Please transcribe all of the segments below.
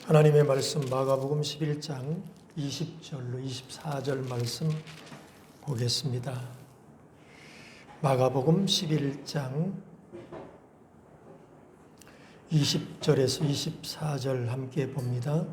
하나님의 말씀 마가복음 11장 20절로 24절 말씀 보겠습니다. 마가복음 11장 20절에서 24절 함께 봅니다.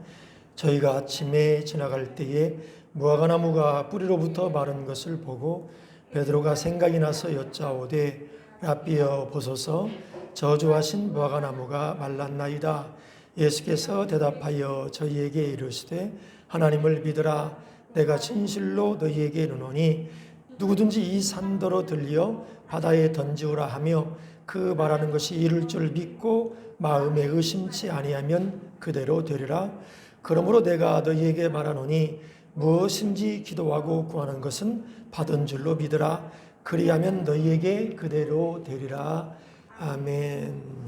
저희가 아침에 지나갈 때에 무화과나무가 뿌리로부터 마른 것을 보고 베드로가 생각이 나서 여짜오되 랍비여 보소서 저주하신 무화과나무가 말랐나이다. 예수께서 대답하여 저희에게 이르시되 하나님을 믿으라. 내가 진실로 너희에게 이르노니 누구든지 이 산더러 들려 바다에 던지우라 하며 그 말하는 것이 이룰 줄 믿고 마음에 의심치 아니하면 그대로 되리라. 그러므로 내가 너희에게 말하노니 무엇인지 기도하고 구하는 것은 받은 줄로 믿으라. 그리하면 너희에게 그대로 되리라. 아멘.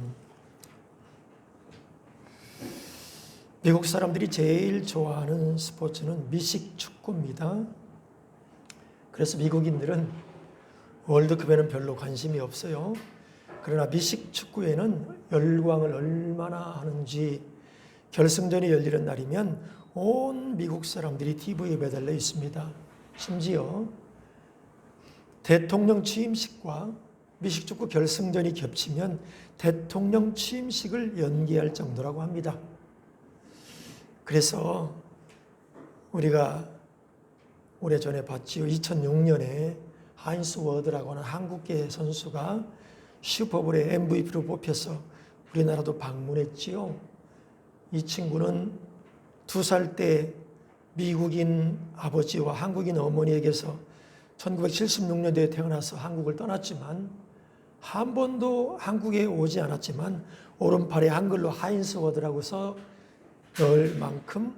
미국 사람들이 제일 좋아하는 스포츠는 미식 축구입니다. 그래서 미국인들은 월드컵에는 별로 관심이 없어요. 그러나 미식 축구에는 열광을 얼마나 하는지 결승전이 열리는 날이면 온 미국 사람들이 TV에 매달려 있습니다. 심지어 대통령 취임식과 미식 축구 결승전이 겹치면 대통령 취임식을 연기할 정도라고 합니다. 그래서 우리가 오래전에 봤지요. 2006년에 하인스 워드라고 하는 한국계 선수가 슈퍼볼의 MVP로 뽑혀서 우리나라도 방문했지요. 이 친구는 2살 때 미국인 아버지와 한국인 어머니에게서 1976년도에 태어나서 한국을 떠났지만 한 번도 한국에 오지 않았지만 오른팔에 한글로 하인스 워드라고 써 넣을 만큼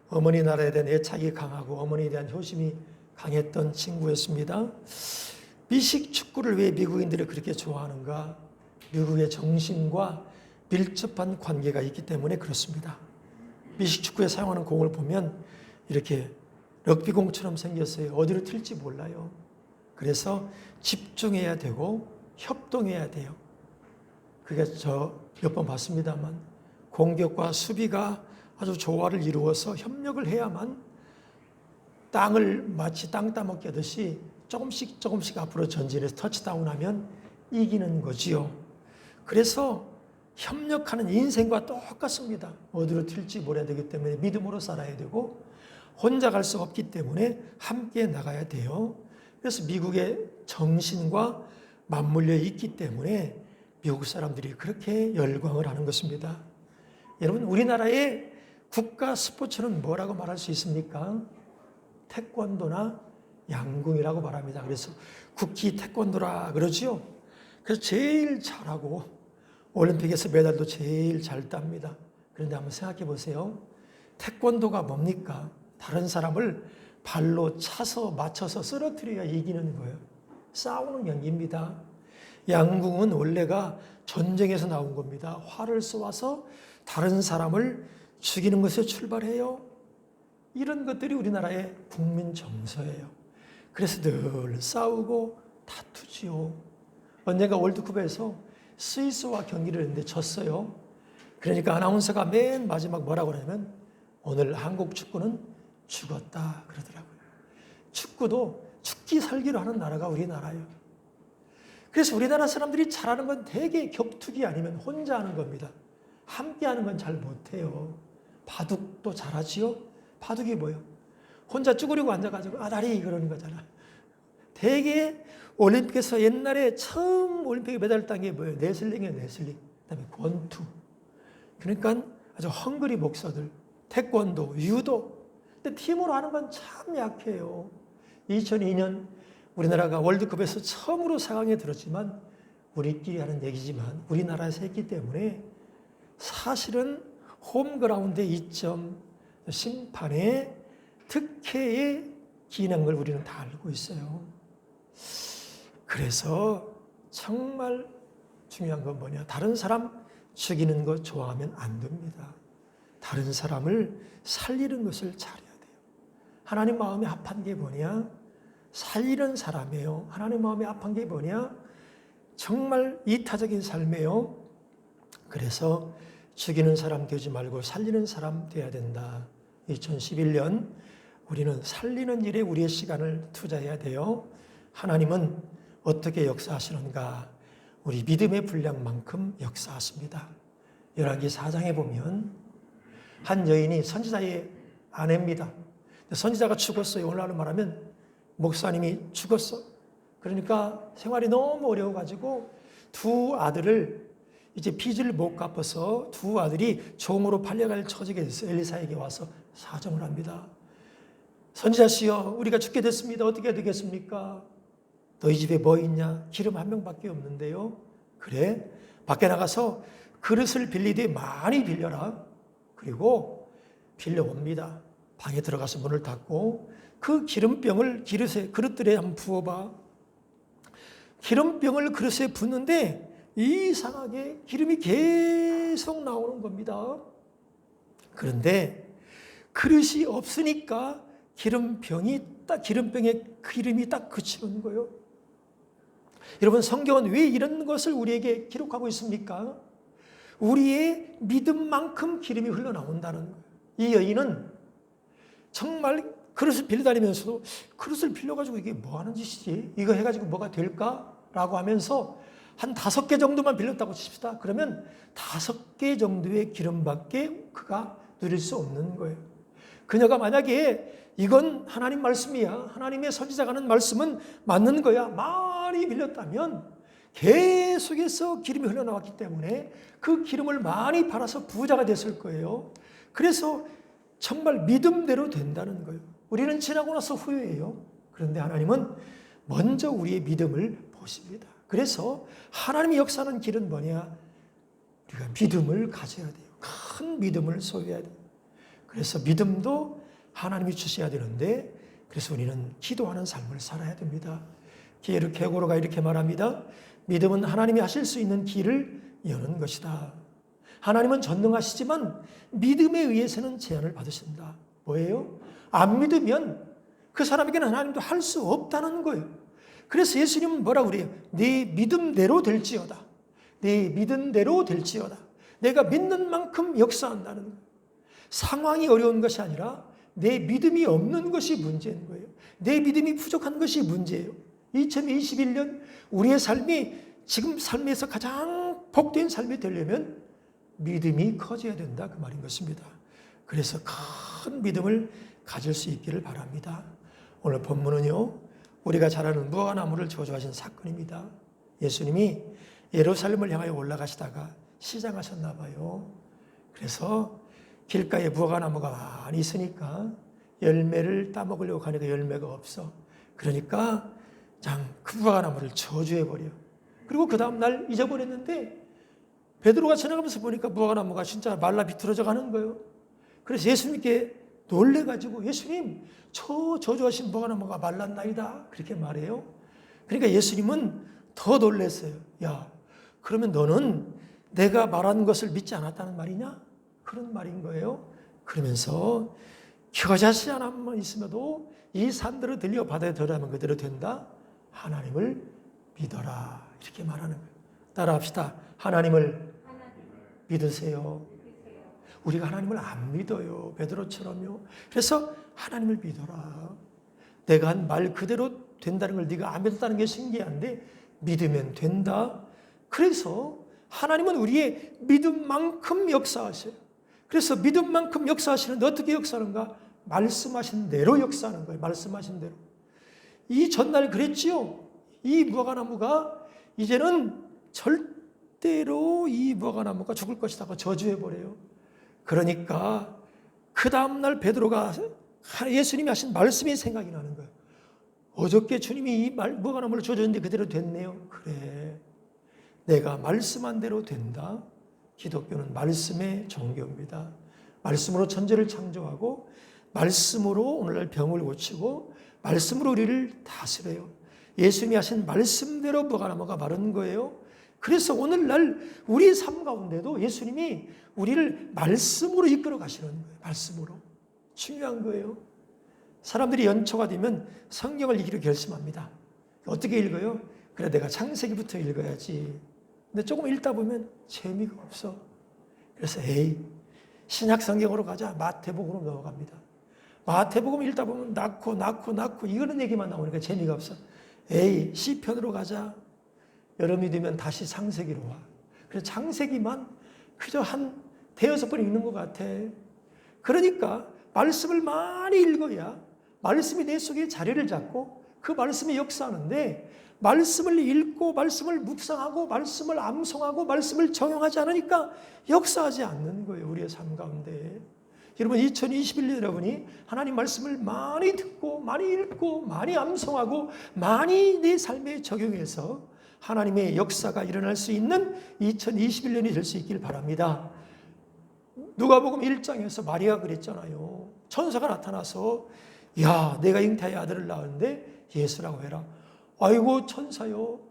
어머니 나라에 대한 애착이 강하고 어머니에 대한 효심이 강했던 친구였습니다. 미식 축구를 왜 미국인들이 그렇게 좋아하는가? 미국의 정신과 밀접한 관계가 있기 때문에 그렇습니다. 미식 축구에 사용하는 공을 보면 이렇게 럭비공처럼 생겼어요. 어디로 튈지 몰라요. 그래서 집중해야 되고 협동해야 돼요. 그게 저 몇 번 봤습니다만 공격과 수비가 아주 조화를 이루어서 협력을 해야만 땅을 마치 땅 따먹기 하듯이 조금씩 앞으로 전진해서 터치다운하면 이기는 거지요. 그래서 협력하는 인생과 똑같습니다. 어디로 튈지 몰라야 되기 때문에 믿음으로 살아야 되고 혼자 갈 수 없기 때문에 함께 나가야 돼요. 그래서 미국의 정신과 맞물려 있기 때문에 미국 사람들이 그렇게 열광을 하는 것입니다. 여러분, 우리나라의 국가 스포츠는 뭐라고 말할 수 있습니까? 태권도나 양궁이라고 말합니다. 그래서 국기 태권도라 그러지요. 그래서 제일 잘하고 올림픽에서 메달도 제일 잘 땁니다. 그런데 한번 생각해 보세요. 태권도가 뭡니까? 다른 사람을 발로 차서 맞춰서 쓰러뜨려야 이기는 거예요. 싸우는 경기입니다. 양궁은 원래가 전쟁에서 나온 겁니다. 활을 쏘아서 다른 사람을 죽이는 것에 출발해요. 이런 것들이 우리나라의 국민 정서예요. 그래서 늘 싸우고 다투지요. 언젠가 월드컵에서 스위스와 경기를 했는데 졌어요. 그러니까 아나운서가 맨 마지막 뭐라고 그러냐면 오늘 한국 축구는 죽었다 그러더라고요. 축구도 죽기 살기로 하는 나라가 우리나라예요. 그래서 우리나라 사람들이 잘하는 건 대개 격투기 아니면 혼자 하는 겁니다. 함께 하는 건 잘 못해요. 바둑도 잘하지요? 바둑이 뭐예요? 혼자 쭈그리고 앉아가지고 아다리 그러는 거잖아. 대개 올림픽에서 옛날에 처음 올림픽에 메달 딴 게 뭐예요? 레슬링이에요, 레슬링. 그다음에 권투. 그러니까 아주 헝그리 복서들, 태권도, 유도. 근데 팀으로 하는 건 참 약해요. 2002년 우리나라가 월드컵에서 처음으로 4강에 들었지만 우리끼리 하는 얘기지만 우리나라에서 했기 때문에 사실은 홈그라운드의 이점, 심판의 특혜의 기능을 우리는 다 알고 있어요. 그래서 정말 중요한 건 뭐냐? 다른 사람 죽이는 거 좋아하면 안 됩니다. 다른 사람을 살리는 것을 잘해야 돼요. 하나님 마음에 합한 게 뭐냐? 살리는 사람이에요. 하나님 마음에 합한 게 뭐냐? 정말 이타적인 삶이에요. 그래서 죽이는 사람 되지 말고 살리는 사람 되어야 된다. 2011년 우리는 살리는 일에 우리의 시간을 투자해야 돼요. 하나님은 어떻게 역사하시는가? 우리 믿음의 분량만큼 역사하십니다. 열왕기 4장에 보면 한 여인이 선지자의 아내입니다. 선지자가 죽었어요. 오늘날로 말하면 목사님이 죽었어. 그러니까 생활이 너무 어려워가지고 두 아들을 이제 빚을 못 갚아서 두 아들이 종으로 팔려갈 처지게 됐어요. 엘리사에게 와서 사정을 합니다. 선지자시여, 우리가 죽게 됐습니다. 어떻게 되겠습니까? 너희 집에 뭐 있냐? 기름 한 명밖에 없는데요. 그래, 밖에 나가서 그릇을 빌리되 많이 빌려라. 그리고 빌려옵니다. 방에 들어가서 문을 닫고 그 기름병을 그릇들에 한번 부어봐. 기름병을 그릇에 붓는데 이상하게 기름이 계속 나오는 겁니다. 그런데 그릇이 없으니까 기름병에 기름이 딱 그치는 거예요. 여러분, 성경은 왜 이런 것을 우리에게 기록하고 있습니까? 우리의 믿음만큼 기름이 흘러나온다는 거예요. 이 여인은 정말 그릇을 빌려다니면서도 그릇을 빌려가지고 이게 뭐 하는 짓이지? 이거 해가지고 뭐가 될까? 라고 하면서 한 5개 정도만 빌렸다고 칩시다. 그러면 5개 정도의 기름밖에 그가 누릴 수 없는 거예요. 그녀가 만약에 이건 하나님 말씀이야, 하나님의 선지자가 하는 말씀은 맞는 거야, 많이 빌렸다면 계속해서 기름이 흘러나왔기 때문에 그 기름을 많이 팔아서 부자가 됐을 거예요. 그래서 정말 믿음대로 된다는 거예요. 우리는 지나고 나서 후회해요. 그런데 하나님은 먼저 우리의 믿음을 보십니다. 그래서 하나님의 역사하는 길은 뭐냐? 우리가 믿음을 가져야 돼요. 큰 믿음을 소유해야 돼요. 그래서 믿음도 하나님이 주셔야 되는데, 그래서 우리는 기도하는 삶을 살아야 됩니다. 게고로가 이렇게 말합니다. 믿음은 하나님이 하실 수 있는 길을 여는 것이다. 하나님은 전능하시지만 믿음에 의해서는 제한을 받으신다. 뭐예요? 안 믿으면 그 사람에게는 하나님도 할 수 없다는 거예요. 그래서 예수님은 뭐라고 그래요? 네 믿음대로 될지어다. 네 믿음대로 될지어다. 내가 믿는 만큼 역사한다는 거예요. 상황이 어려운 것이 아니라 내 믿음이 없는 것이 문제인 거예요. 내 믿음이 부족한 것이 문제예요. 2021년 우리의 삶이 지금 삶에서 가장 복된 삶이 되려면 믿음이 커져야 된다, 그 말인 것입니다. 그래서 큰 믿음을 가질 수 있기를 바랍니다. 오늘 본문은요, 우리가 잘 아는 무화과나무를 저주하신 사건입니다. 예수님이 예루살렘을 향하여 올라가시다가 시장하셨나 봐요. 그래서 길가에 무화과나무가 많이 있으니까 열매를 따먹으려고 가니까 열매가 없어. 그러니까 그 무화과나무를 저주해버려. 그리고 그 다음날 잊어버렸는데 베드로가 지나가면서 보니까 무화과나무가 진짜 말라 비틀어져 가는 거예요. 그래서 예수님께 놀래가지고, 예수님, 저 저주하신 무화과나무가 말랐나이다, 그렇게 말해요. 그러니까 예수님은 더 놀랐어요. 야, 그러면 너는 내가 말한 것을 믿지 않았다는 말이냐? 그런 말인 거예요. 그러면서 겨자씨 하나만 있으면도 이 산들을 들려 바다에 들어가면 그대로 된다. 하나님을 믿어라, 이렇게 말하는 거예요. 따라합시다. 하나님을 믿으세요. 우리가 하나님을 안 믿어요. 베드로처럼요. 그래서 하나님을 믿어라. 내가 한 말 그대로 된다는 걸 네가 안 믿었다는 게 신기한데 믿으면 된다. 그래서 하나님은 우리의 믿음만큼 역사하셔요. 그래서 믿음만큼 역사하시는데 어떻게 역사하는가? 말씀하신 대로 역사하는 거예요. 말씀하신 대로. 이 전날 그랬지요. 이 무화과나무가 이제는 절대로 이 무화과나무가 죽을 것이라고 저주해버려요. 그러니까 그 다음날 베드로가 예수님이 하신 말씀이 생각이 나는 거예요. 어저께 주님이 이 무화과나무를 저주했는데 그대로 됐네요. 그래, 내가 말씀한 대로 된다. 기독교는 말씀의 종교입니다. 말씀으로 천지를 창조하고 말씀으로 오늘날 병을 고치고 말씀으로 우리를 다스려요. 예수님이 하신 말씀대로 무화과나무가 마른 거예요. 그래서 오늘날 우리의 삶 가운데도 예수님이 우리를 말씀으로 이끌어 가시는 거예요. 말씀으로. 중요한 거예요. 사람들이 연초가 되면 성경을 읽기로 결심합니다. 어떻게 읽어요? 그래, 내가 창세기부터 읽어야지. 근데 조금 읽다 보면 재미가 없어. 그래서 신약 성경으로 가자. 마태복음으로 넘어갑니다. 마태복음 읽다 보면 낳고 이거는 얘기만 나오니까 재미가 없어. 시편으로 가자. 여름이 되면 다시 창세기로 와. 그래서 창세기만 그저 한 대여섯 번 읽는 것 같아. 그러니까 말씀을 많이 읽어야 말씀이 내 속에 자리를 잡고 그 말씀이 역사하는데, 말씀을 읽고 말씀을 묵상하고 말씀을 암송하고 말씀을 정용하지 않으니까 역사하지 않는 거예요. 우리의 삶 가운데. 여러분 2021년 여러분이 하나님 말씀을 많이 듣고 많이 읽고 많이 암송하고 많이 내 삶에 적용해서 하나님의 역사가 일어날 수 있는 2021년이 될 수 있길 바랍니다. 누가복음 1장에서 마리아가 그랬잖아요. 천사가 나타나서 야, 내가 잉태의 아들을 낳았는데 예수라고 해라. 아이고 천사요,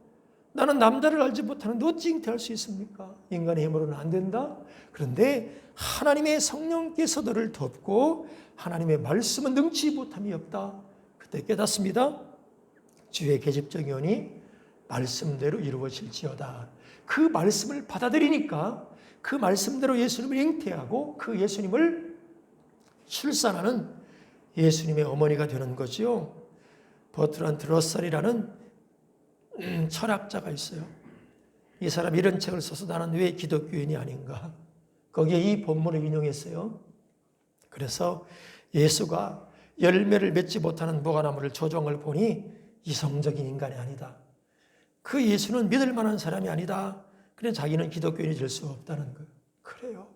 나는 남자를 알지 못하는데 어찌 잉태할 수 있습니까? 인간의 힘으로는 안 된다. 그런데 하나님의 성령께서 너를 덮고 하나님의 말씀은 능치 못함이 없다. 그때 깨닫습니다. 주의 계집적 연이 말씀대로 이루어질지어다. 그 말씀을 받아들이니까 그 말씀대로 예수님을 잉태하고 그 예수님을 출산하는 예수님의 어머니가 되는 거죠. 버트란드 러셀이라는 철학자가 있어요. 이 사람 이런 책을 써서 나는 왜 기독교인이 아닌가. 거기에 이 본문을 인용했어요. 그래서 예수가 열매를 맺지 못하는 무화과나무를 조종을 보니 이성적인 인간이 아니다. 그 예수는 믿을 만한 사람이 아니다. 그래 자기는 기독교인이 될 수 없다는 거예요. 그래요.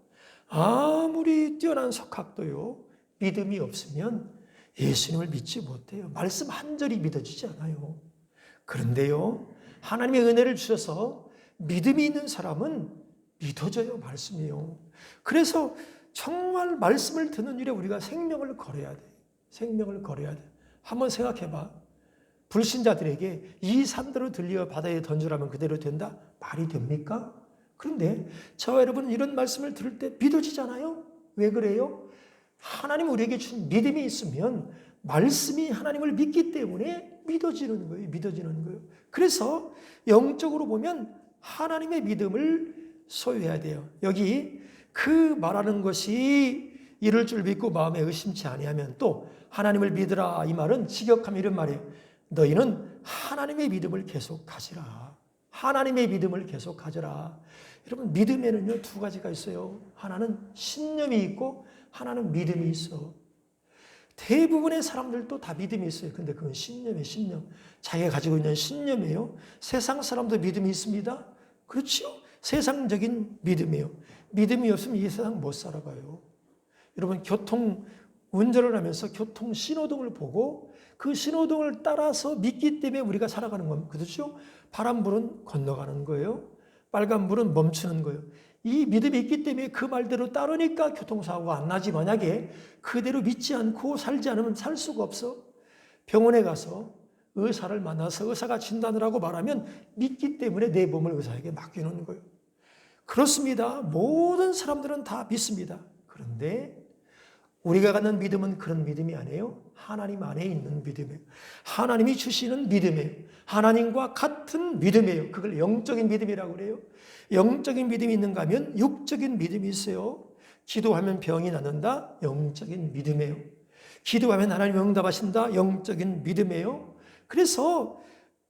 아무리 뛰어난 석학도요, 믿음이 없으면 예수님을 믿지 못해요. 말씀 한 절이 믿어지지 않아요. 그런데요, 하나님의 은혜를 주셔서 믿음이 있는 사람은 믿어져요. 말씀이요. 그래서 정말 말씀을 듣는 일에 우리가 생명을 걸어야 돼. 생명을 걸어야 돼. 한번 생각해봐. 불신자들에게 이 산대로 들려 바다에 던지라면 그대로 된다? 말이 됩니까? 그런데 저와 여러분은 이런 말씀을 들을 때 믿어지잖아요? 왜 그래요? 하나님 우리에게 준 믿음이 있으면 말씀이 하나님을 믿기 때문에 믿어지는 거예요. 믿어지는 거예요. 그래서 영적으로 보면 하나님의 믿음을 소유해야 돼요. 여기 그 말하는 것이 이럴 줄 믿고 마음에 의심치 아니하면 또 하나님을 믿으라, 이 말은 직역하면 이런 말이에요. 너희는 하나님의 믿음을 계속 가지라. 하나님의 믿음을 계속 가져라. 여러분 믿음에는요 두 가지가 있어요. 하나는 신념이 있고 하나는 믿음이 있어. 대부분의 사람들도 다 믿음이 있어요. 근데 그건 신념이에요. 신념. 자기가 가지고 있는 신념이에요. 세상 사람도 믿음이 있습니다. 그렇죠? 세상적인 믿음이에요. 믿음이 없으면 이 세상 못 살아가요. 여러분 운전을 하면서 교통 신호등을 보고 그 신호등을 따라서 믿기 때문에 우리가 살아가는 겁니다. 그렇죠? 파란불은 건너가는 거예요. 빨간불은 멈추는 거예요. 이 믿음이 있기 때문에 그 말대로 따르니까 교통사고가 안 나지. 만약에 그대로 믿지 않고 살지 않으면 살 수가 없어. 병원에 가서 의사를 만나서 의사가 진단을 하고 말하면 믿기 때문에 내 몸을 의사에게 맡기는 거예요. 그렇습니다. 모든 사람들은 다 믿습니다. 그런데 우리가 갖는 믿음은 그런 믿음이 아니에요. 하나님 안에 있는 믿음이에요. 하나님이 주시는 믿음이에요. 하나님과 같은 믿음이에요. 그걸 영적인 믿음이라고 그래요. 영적인 믿음이 있는가 하면 육적인 믿음이 있어요. 기도하면 병이 낫는다. 영적인 믿음이에요. 기도하면 하나님이 응답하신다. 영적인 믿음이에요. 그래서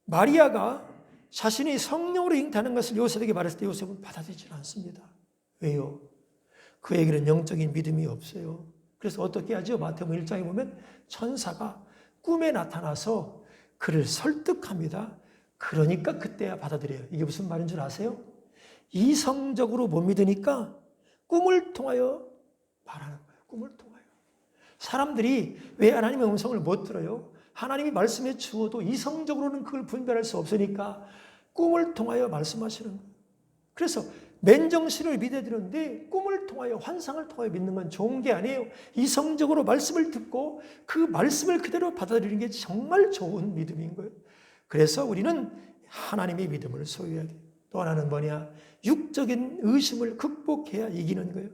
마리아가 자신이 성령으로 잉태하는 것을 요셉에게 말했을 때 요셉은 받아들이지 않습니다. 왜요? 그에게는 영적인 믿음이 없어요. 그래서 어떻게 하죠? 마태복음 1장에 보면 천사가 꿈에 나타나서 그를 설득합니다. 그러니까 그때야 받아들여요. 이게 무슨 말인 줄 아세요? 이성적으로 못 믿으니까 꿈을 통하여 말하는 거예요. 꿈을 통하여. 사람들이 왜 하나님의 음성을 못 들어요? 하나님이 말씀해 주어도 이성적으로는 그걸 분별할 수 없으니까 꿈을 통하여 말씀하시는 거예요. 그래서 맨정신을 믿어야 되는데 꿈을 통하여 환상을 통하여 믿는 건 좋은 게 아니에요. 이성적으로 말씀을 듣고 그 말씀을 그대로 받아들이는 게 정말 좋은 믿음인 거예요. 그래서 우리는 하나님의 믿음을 소유해야 돼요. 또 하나는 뭐냐? 육적인 의심을 극복해야 이기는 거예요.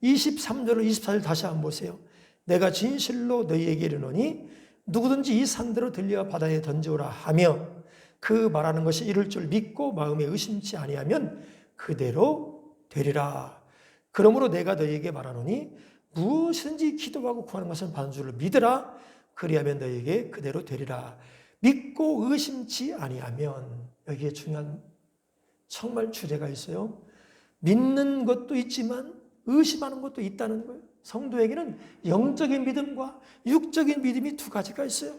23절로 24절 다시 한번 보세요. 내가 진실로 너희에게 이르노니 누구든지 이 산대로 들려 바다에 던져오라 하며 그 말하는 것이 이룰 줄 믿고 마음에 의심치 아니하면 그대로 되리라. 그러므로 내가 너희에게 말하노니 무엇이든지 기도하고 구하는 것은 받은 줄로 믿으라. 그리하면 너희에게 그대로 되리라. 믿고 의심치 아니하면, 여기에 중요한 정말 주제가 있어요. 믿는 것도 있지만 의심하는 것도 있다는 거예요. 성도에게는 영적인 믿음과 육적인 믿음이 두 가지가 있어요.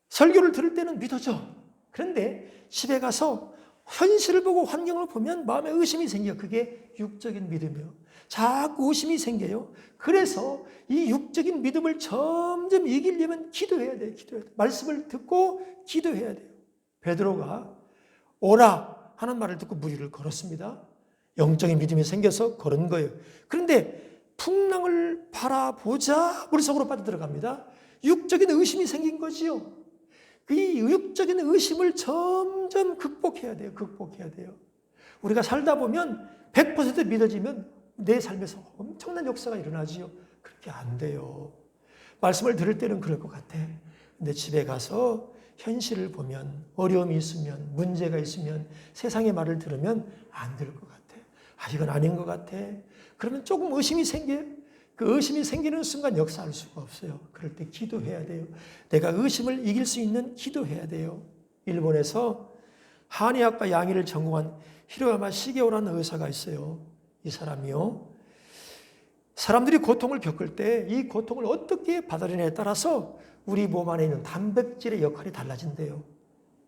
설교를 들을 때는 믿어져. 그런데 집에 가서 현실을 보고 환경을 보면 마음에 의심이 생겨요. 그게 육적인 믿음이요. 자꾸 의심이 생겨요. 그래서 이 육적인 믿음을 점점 이기려면 기도해야 돼요. 기도해야 돼요. 말씀을 듣고 기도해야 돼요. 베드로가 오라 하는 말을 듣고 무리를 걸었습니다. 영적인 믿음이 생겨서 걸은 거예요. 그런데 풍랑을 바라보자 물속으로 빠져들어갑니다. 육적인 의심이 생긴 거지요. 이 육적인 의심을 점점 극복해야 돼요. 극복해야 돼요. 우리가 살다 보면 100% 믿어지면 내 삶에서 엄청난 역사가 일어나지요. 그렇게 안 돼요. 말씀을 들을 때는 그럴 것 같아. 근데 집에 가서 현실을 보면, 어려움이 있으면, 문제가 있으면, 세상의 말을 들으면 안 될 것 같아. 아, 이건 아닌 것 같아. 그러면 조금 의심이 생겨요. 그 의심이 생기는 순간 역사할 수가 없어요. 그럴 때 기도해야 돼요. 내가 의심을 이길 수 있는 기도해야 돼요. 일본에서 한의학과 양의를 전공한 히로야마 시게오라는 의사가 있어요. 이 사람이요. 사람들이 고통을 겪을 때 이 고통을 어떻게 받아들이냐에 따라서 우리 몸 안에 있는 단백질의 역할이 달라진대요.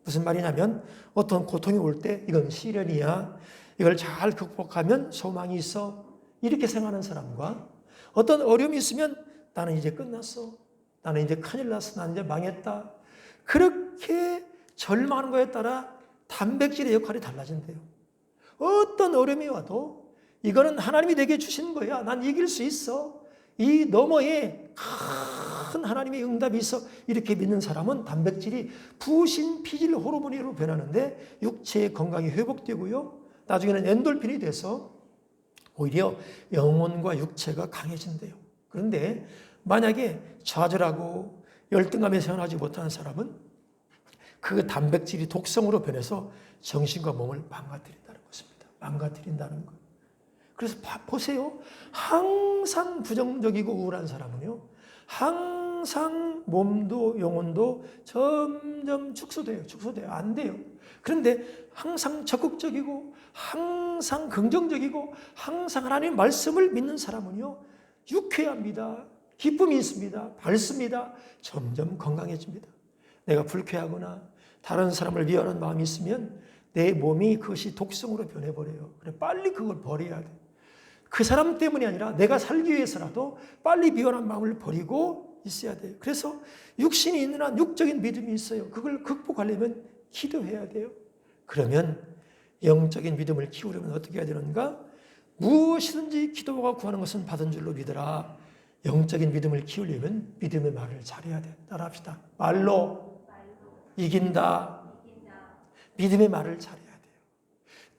무슨 말이냐면 어떤 고통이 올 때 이건 시련이야. 이걸 잘 극복하면 소망이 있어. 이렇게 생각하는 사람과 어떤 어려움이 있으면 나는 이제 끝났어. 나는 이제 큰일 났어. 나는 이제 망했다. 그렇게 절망하는 거에 따라 단백질의 역할이 달라진대요. 어떤 어려움이 와도 이거는 하나님이 내게 주신 거야. 난 이길 수 있어. 이 너머에 큰 하나님의 응답이 있어. 이렇게 믿는 사람은 단백질이 부신 피질 호르몬으로 변하는데 육체의 건강이 회복되고요. 나중에는 엔돌핀이 돼서 오히려 영혼과 육체가 강해진대요. 그런데 만약에 좌절하고 열등감에 세워나지 못하는 사람은 그 단백질이 독성으로 변해서 정신과 몸을 망가뜨린다는 것입니다. 망가뜨린다는 것. 그래서 보세요. 항상 부정적이고 우울한 사람은요. 항상 몸도 영혼도 점점 축소돼요. 축소돼요. 안 돼요. 그런데 항상 적극적이고 항상 긍정적이고 항상 하나님의 말씀을 믿는 사람은요. 유쾌합니다. 기쁨이 있습니다. 밝습니다. 점점 건강해집니다. 내가 불쾌하거나 다른 사람을 미워하는 마음이 있으면 내 몸이 그것이 독성으로 변해버려요. 그래 빨리 그걸 버려야 돼. 그 사람 때문이 아니라 내가 살기 위해서라도 빨리 미워하는 마음을 버리고 있어야 돼요. 그래서 육신이 있는 한 육적인 믿음이 있어요. 그걸 극복하려면 기도해야 돼요. 그러면 영적인 믿음을 키우려면 어떻게 해야 되는가? 무엇이든지 기도하고 구하는 것은 받은 줄로 믿으라. 영적인 믿음을 키우려면 믿음의 말을 잘해야 돼. 따라합시다. 말로 이긴다. 믿음의 말을 잘해야 돼요.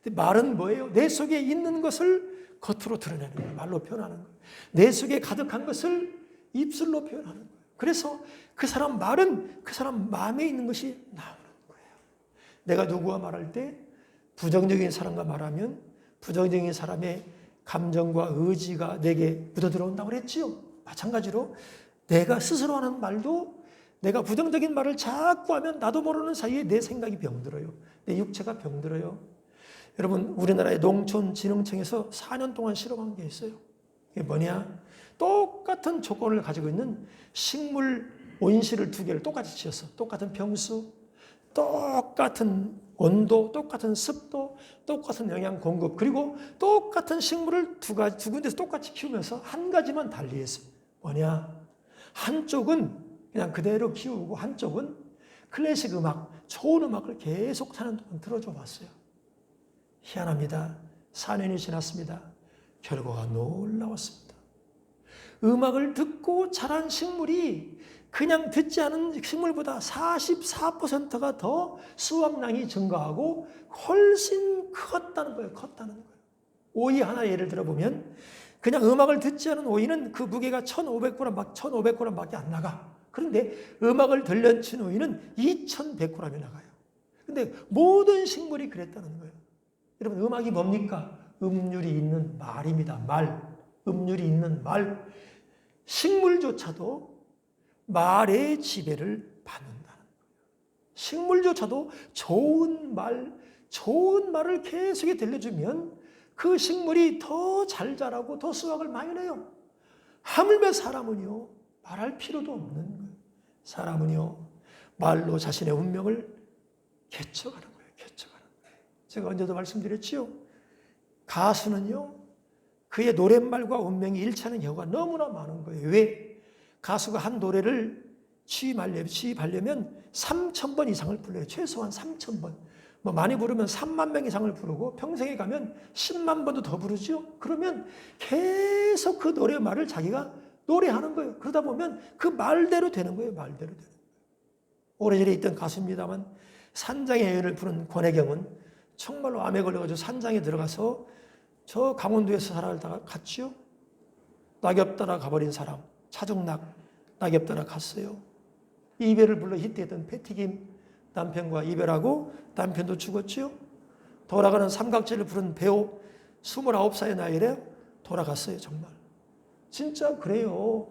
근데 말은 뭐예요? 내 속에 있는 것을 겉으로 드러내는 거예요. 말로 표현하는 거예요. 내 속에 가득한 것을 입술로 표현하는 거예요. 그래서 그 사람 말은 그 사람 마음에 있는 것이 나오는 거예요. 내가 누구와 말할 때 부정적인 사람과 말하면 부정적인 사람의 감정과 의지가 내게 묻어들어온다고 그랬지요. 마찬가지로 내가 스스로 하는 말도 내가 부정적인 말을 자꾸 하면 나도 모르는 사이에 내 생각이 병들어요. 내 육체가 병들어요. 여러분 우리나라의 농촌진흥청에서 4년 동안 실험한 게 있어요. 이게 뭐냐? 똑같은 조건을 가지고 있는 식물 온실을 2개를 똑같이 지었어. 똑같은 평수, 똑같은 온도, 똑같은 습도, 똑같은 영양 공급, 그리고 똑같은 식물을 두 군데서 똑같이 키우면서 한 가지만 달리했어요. 뭐냐? 한쪽은 그냥 그대로 키우고 한쪽은 클래식 음악, 좋은 음악을 계속 사는 동안 들어줘 봤어요. 희한합니다. 4년이 지났습니다. 결과가 놀라웠습니다. 음악을 듣고 자란 식물이 그냥 듣지 않은 식물보다 44%가 더 수확량이 증가하고 훨씬 컸다는 거예요. 컸다는 거예요. 오이 하나 예를 들어보면 그냥 음악을 듣지 않은 오이는 그 무게가 1,500g밖에 안 나가. 그런데 음악을 들려친 오이는 2,100g이 나가요. 근데 모든 식물이 그랬다는 거예요. 여러분 음악이 뭡니까? 음률이 있는 말입니다. 말. 음률이 있는 말. 식물조차도 말의 지배를 받는다는 거예요. 식물조차도 좋은 말을 계속 들려주면 그 식물이 더 잘 자라고 더 수확을 많이 내요. 하물며 사람은요, 말할 필요도 없는 거예요. 사람은요, 말로 자신의 운명을 개척하는 거예요. 개척하는 거예요. 제가 언제도 말씀드렸지요. 가수는요, 그의 노랫말과 운명이 일치하는 경우가 너무나 많은 거예요. 왜? 가수가 한 노래를 취입하려면 3,000번 이상을 불러요. 최소한 3,000번. 뭐 많이 부르면 3만 명 이상을 부르고 평생에 가면 10만 번도 더 부르죠. 그러면 계속 그 노래말을 자기가 노래하는 거예요. 그러다 보면 그 말대로 되는 거예요. 말대로 되는 거예요. 오래전에 있던 가수입니다만 산장의 여인을 부른 권혜경은 정말로 암에 걸려가지고 산장에 들어가서 저 강원도에서 살아다가 갔지요. 낙엽 따라 가버린 사람, 차중낙, 낙엽 따라 갔어요. 이별을 불러 히트했던 패티김 남편과 이별하고 남편도 죽었지요. 돌아가는 삼각지를 부른 배우 29살의 나이에 돌아갔어요. 정말. 진짜 그래요.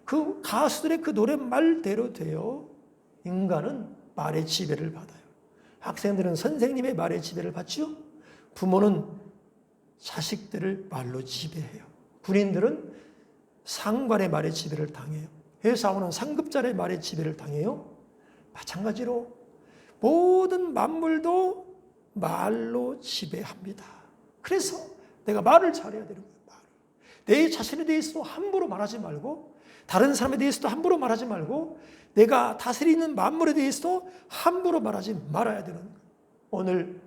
그 가수들의 그 노랫말대로 돼요. 인간은 말의 지배를 받아요. 학생들은 선생님의 말의 지배를 받지요. 부모는 자식들을 말로 지배해요. 군인들은 상관의 말의 지배를 당해요. 회사원은 상급자의 말의 지배를 당해요. 마찬가지로 모든 만물도 말로 지배합니다. 그래서 내가 말을 잘해야 되는 거예요. 말을. 내 자신에 대해서도 함부로 말하지 말고 다른 사람에 대해서도 함부로 말하지 말고 내가 다스리는 만물에 대해서도 함부로 말하지 말아야 되는 거예요. 오늘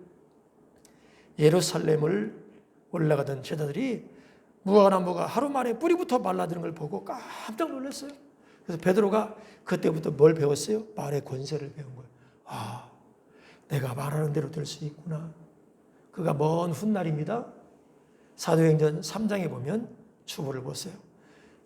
예루살렘을 올라가던 제자들이 무화과나무가 하루 만에 뿌리부터 말라드는 걸 보고 깜짝 놀랐어요. 그래서 베드로가 그때부터 뭘 배웠어요? 말의 권세를 배운 거예요. 아, 내가 말하는 대로 될 수 있구나. 그가 먼 훗날입니다. 사도행전 3장에 보면 추구를 보세요.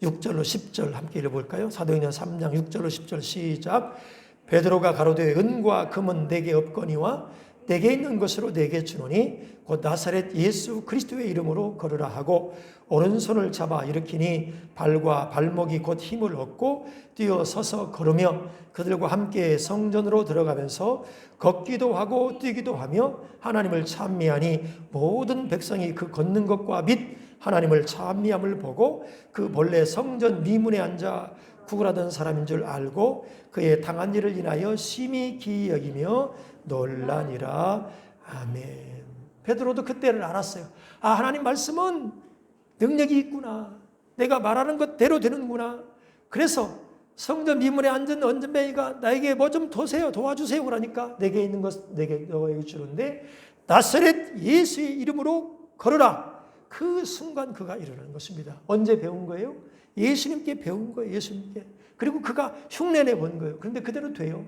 6절로 10절 함께 읽어볼까요? 사도행전 3장 6절로 10절 시작. 베드로가 가로되 은과 금은 내게 없거니와 내게 있는 것으로 내게 주노니 곧 나사렛 예수 그리스도의 이름으로 걸으라 하고 오른손을 잡아 일으키니 발과 발목이 곧 힘을 얻고 뛰어 서서 걸으며 그들과 함께 성전으로 들어가면서 걷기도 하고 뛰기도 하며 하나님을 찬미하니 모든 백성이 그 걷는 것과 및 하나님을 찬미함을 보고 그 본래 성전 미문에 앉아 구걸하던 사람인 줄 알고 그의 당한 일을 인하여 심히 기이 여기며 놀라니라. 아멘. 베드로도 그때를 알았어요. 아, 하나님 말씀은 능력이 있구나. 내가 말하는 것대로 되는구나. 그래서 성전 미문에 앉은 언전뱅이가 나에게 뭐 좀 도와주세요 그러니까 내게 있는 것 내게 너에게 주는데 나사렛 예수의 이름으로 걸으라. 그 순간 그가 일어나는 것입니다. 언제 배운 거예요? 예수님께 배운 거예요. 예수님께. 그리고 그가 흉내내 본 거예요. 그런데 그대로 돼요.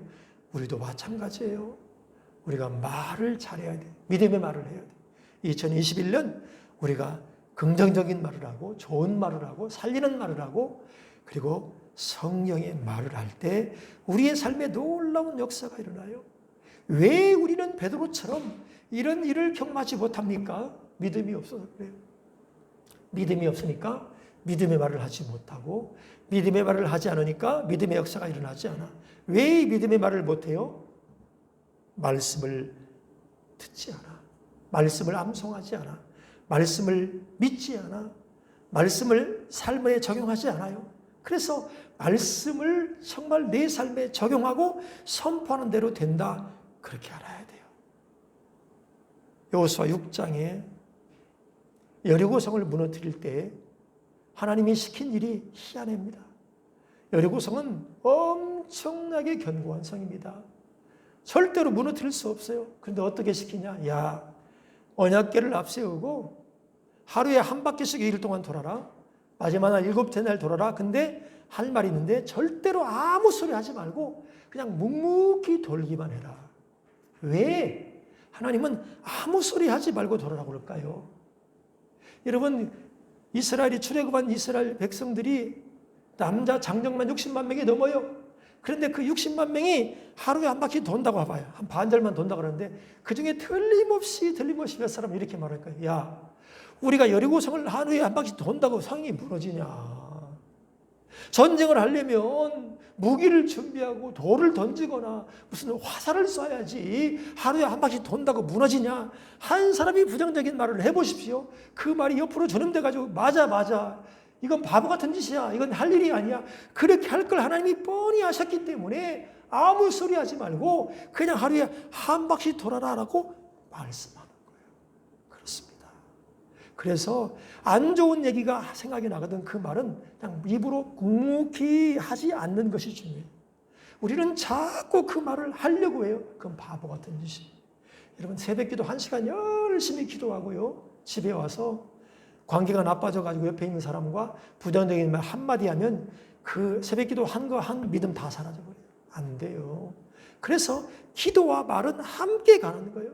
우리도 마찬가지예요. 우리가 말을 잘해야 돼. 믿음의 말을 해야 돼. 2021년 우리가 긍정적인 말을 하고 좋은 말을 하고 살리는 말을 하고 그리고 성령의 말을 할 때 우리의 삶에 놀라운 역사가 일어나요. 왜 우리는 베드로처럼 이런 일을 경험하지 못합니까? 믿음이 없어서 그래요. 믿음이 없으니까 믿음의 말을 하지 못하고 믿음의 말을 하지 않으니까 믿음의 역사가 일어나지 않아. 왜 믿음의 말을 못해요? 말씀을 듣지 않아. 말씀을 암송하지 않아. 말씀을 믿지 않아. 말씀을 삶에 적용하지 않아요. 그래서 말씀을 정말 내 삶에 적용하고 선포하는 대로 된다. 그렇게 알아야 돼요. 여호수아 6장에 여리고성을 무너뜨릴 때 하나님이 시킨 일이 희한합니다. 여리고성은 엄청나게 견고한 성입니다. 절대로 무너뜨릴 수 없어요. 그런데 어떻게 시키냐? 야, 언약궤를 앞세우고 하루에 한 바퀴씩 2일 동안 돌아라. 마지막 날 7째 날 돌아라. 근데 할 말이 있는데 절대로 아무 소리 하지 말고 그냥 묵묵히 돌기만 해라. 왜? 하나님은 아무 소리 하지 말고 돌아라고 그럴까요? 여러분, 이스라엘이 출애굽한 이스라엘 백성들이 남자 장정만 60만 명이 넘어요. 그런데 그 60만 명이 하루에 한 바퀴 돈다고 봐봐요. 한 반절만 돈다고 그러는데 그 중에 틀림없이 몇 사람은 이렇게 말할 거예요. 야, 우리가 여리고성을 하루에 한 바퀴 돈다고 성이 무너지냐? 전쟁을 하려면 무기를 준비하고 돌을 던지거나 무슨 화살을 쏴야지 하루에 한 바퀴 돈다고 무너지냐? 한 사람이 부정적인 말을 해보십시오. 그 말이 옆으로 전염돼가지고 맞아. 이건 바보 같은 짓이야. 이건 할 일이 아니야. 그렇게 할 걸 하나님이 뻔히 하셨기 때문에 아무 소리 하지 말고 그냥 하루에 한 바퀴 돌아라라고 말씀하는 거예요. 그렇습니다. 그래서 안 좋은 얘기가 생각이 나거든. 그 말은 그냥 입으로 묵묵히 하지 않는 것이 중요해요. 우리는 자꾸 그 말을 하려고 해요. 그건 바보 같은 짓이에요. 여러분 새벽기도 1시간 열심히 기도하고요. 집에 와서 관계가 나빠져가지고 옆에 있는 사람과 부정적인 말 한마디 하면 그 새벽기도 한 믿음 다 사라져버려요. 안 돼요. 그래서 기도와 말은 함께 가는 거예요.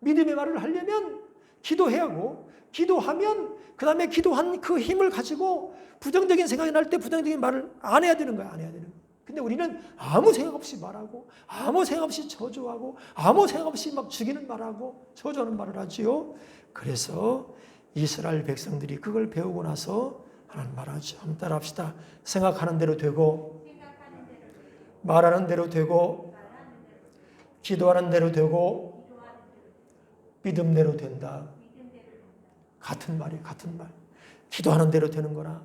믿음의 말을 하려면 기도해야 하고 기도하면 그 다음에 기도한 그 힘을 가지고 부정적인 생각이 날 때 부정적인 말을 안 해야 되는 거야. 안 해야 되는 거야. 근데 우리는 아무 생각 없이 말하고 아무 생각 없이 저주하고 아무 생각 없이 막 죽이는 말하고 저주하는 말을 하지요. 그래서 이스라엘 백성들이 그걸 배우고 나서 하나님 말하죠. 한번 따라합시다. 생각하는 대로 되고 말하는 대로 되고 기도하는 대로 되고 믿음대로 된다. 같은 말이에요. 같은 말. 기도하는 대로 되는 거나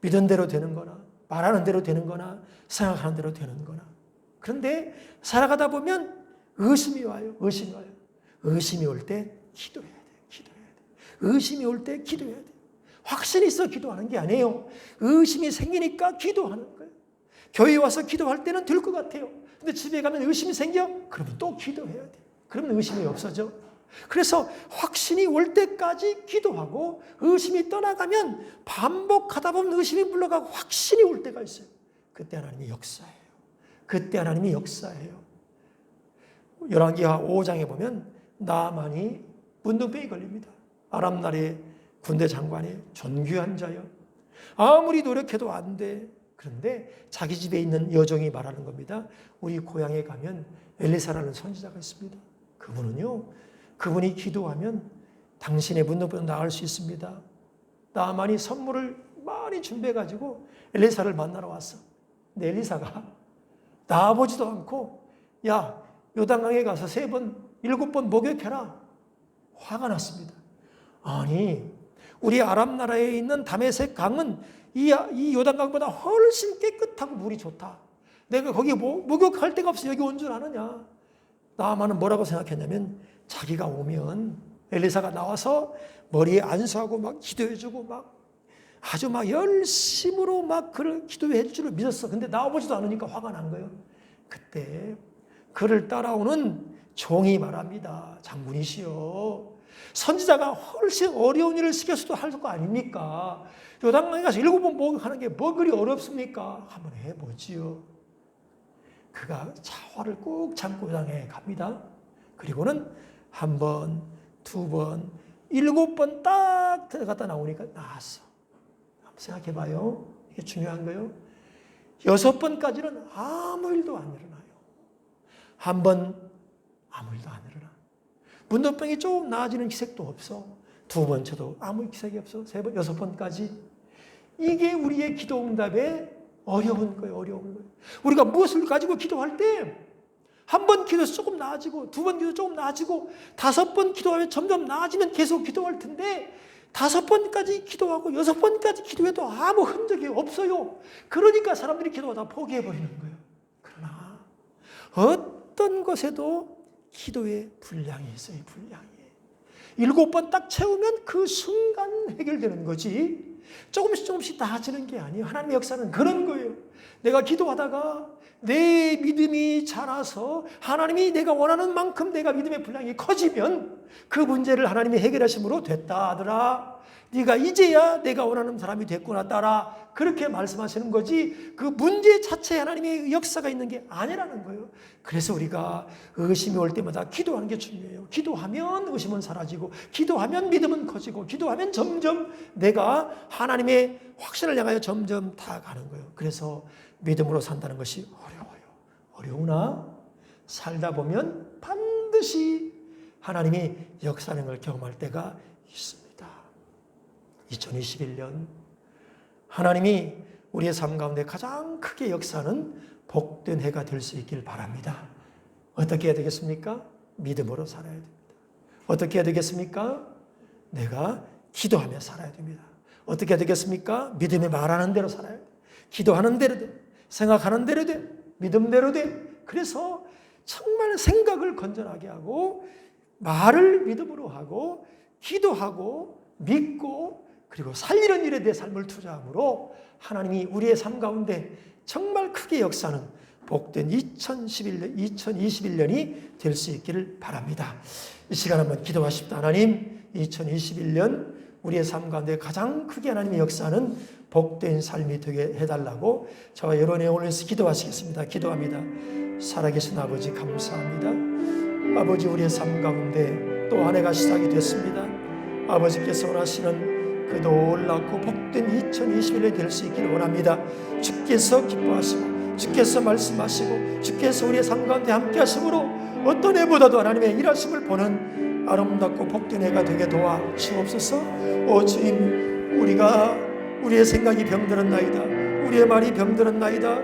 믿은 대로 되는 거나 말하는 대로 되는 거나 생각하는 대로 되는 거나. 그런데 살아가다 보면 의심이 와요. 의심이 올 때 기도해야 돼요. 의심이 올 때 기도해야 돼요. 확신이 있어 기도하는 게 아니에요. 의심이 생기니까 기도하는 거예요. 교회에 와서 기도할 때는 될 것 같아요. 근데 집에 가면 의심이 생겨? 그러면 또 기도해야 돼요. 그러면 의심이 없어져. 그래서 확신이 올 때까지 기도하고 의심이 떠나가면 반복하다 보면 의심이 물러가고 확신이 올 때가 있어요. 그때 하나님이 역사해요. 그때 하나님이 역사해요. 열왕기하 5장에 보면 나만이 문둥병이 걸립니다. 아람 나라의 군대 장관의 존귀한 자요. 아무리 노력해도 안 돼. 그런데 자기 집에 있는 여종이 말하는 겁니다. 우리 고향에 가면 엘리사라는 선지자가 있습니다. 그분이 기도하면 당신의 문둥병 나을 수 있습니다. 나만이 선물을 많이 준비해가지고 엘리사를 만나러 왔어. 근데 엘리사가 나아보지도 않고 야 요단강에 가서 3번 7번 목욕해라. 화가 났습니다. 아니 우리 아람 나라에 있는 다메섹 강은 이 요단강보다 훨씬 깨끗하고 물이 좋다. 내가 거기 목욕할 데가 없어 여기 온 줄 아느냐. 나아만은 뭐라고 생각했냐면 자기가 오면 엘리사가 나와서 머리에 안수하고 막 기도해주고 막 아주 막 열심으로 막 그를 기도해 줄 줄 믿었어. 근데 나와보지도 않으니까 화가 난 거예요. 그때 그를 따라오는 종이 말합니다. 장군이시여. 선지자가 훨씬 어려운 일을 시켜서도 할 거 아닙니까? 요단강에 가서 7번 목욕하는 게 뭐 그리 어렵습니까? 한번 해보지요. 그가 차화를 꾹 참고 요단강에 갑니다. 그리고는 1번, 2번, 7번 딱 들어갔다 나오니까 나았어. 한번 생각해봐요. 이게 중요한 거예요. 6번까지는 아무 일도 안 일어나요. 1번 아무 일도 안 일어나. 문둥병이 조금 나아지는 기색도 없어. 2번째도 아무 기색이 없어. 3번, 6번까지. 이게 우리의 기도 응답의 어려운 거예요. 우리가 무엇을 가지고 기도할 때 1번 기도해서 조금 나아지고 2번 기도 조금 나아지고 5번 기도하면 점점 나아지면 계속 기도할 텐데 5번까지 기도하고 6번까지 기도해도 아무 흔적이 없어요. 그러니까 사람들이 기도하다 포기해버리는 거예요. 그러나 어떤 것에도 기도의 분량이 있어요. 7번 딱 채우면 그 순간 해결되는 거지. 조금씩 나아지는 게 아니에요. 하나님의 역사는 그런 거예요. 내가 기도하다가 내 믿음이 자라서 하나님이 내가 원하는 만큼 내가 믿음의 분량이 커지면 그 문제를 하나님이 해결하심으로 됐다 아들아. 네가 이제야 내가 원하는 사람이 됐구나 딸아. 그렇게 말씀하시는 거지 그 문제 자체에 하나님의 역사가 있는 게 아니라는 거예요. 그래서 우리가 의심이 올 때마다 기도하는 게 중요해요. 기도하면 의심은 사라지고 기도하면 믿음은 커지고 기도하면 점점 내가 하나님의 확신을 향하여 점점 다가가는 거예요. 그래서 믿음으로 산다는 것이 어려우나 살다 보면 반드시 하나님이 역사하는 걸 경험할 때가 있습니다. 2021년 하나님이 우리의 삶 가운데 가장 크게 역사하는 복된 해가 될 수 있길 바랍니다. 어떻게 해야 되겠습니까? 믿음으로 살아야 됩니다. 어떻게 해야 되겠습니까? 내가 기도하며 살아야 됩니다. 어떻게 해야 되겠습니까? 믿음에 말하는 대로 살아야 돼. 기도하는 대로 돼. 생각하는 대로 돼. 믿음대로 돼. 그래서 정말 생각을 건전하게 하고 말을 믿음으로 하고 기도하고 믿고 그리고 살리는 일에 내 삶을 투자함으로 하나님이 우리의 삶 가운데 정말 크게 역사하는 복된 2021년이 될 수 있기를 바랍니다. 이 시간 한번 기도하십시다. 하나님, 2021년 우리의 삶 가운데 가장 크게 하나님의 역사하는 복된 삶이 되게 해달라고 저와 여러분의 영혼을 위해서 기도하시겠습니다. 기도합니다. 살아계신 아버지 감사합니다. 아버지, 우리의 삶 가운데 또 한 해가 시작이 됐습니다. 아버지께서 원하시는 그 놀랍고 복된 2021년이 될 수 있기를 원합니다. 주께서 기뻐하시고 주께서 말씀하시고 주께서 우리의 삶 가운데 함께 하심으로 어떤 해보다도 하나님의 일하심을 보는 아름답고 복된 해가 되게 도와 주옵소서. 오 주님, 우리의 생각이 병들었나이다. 우리의 말이 병들었나이다.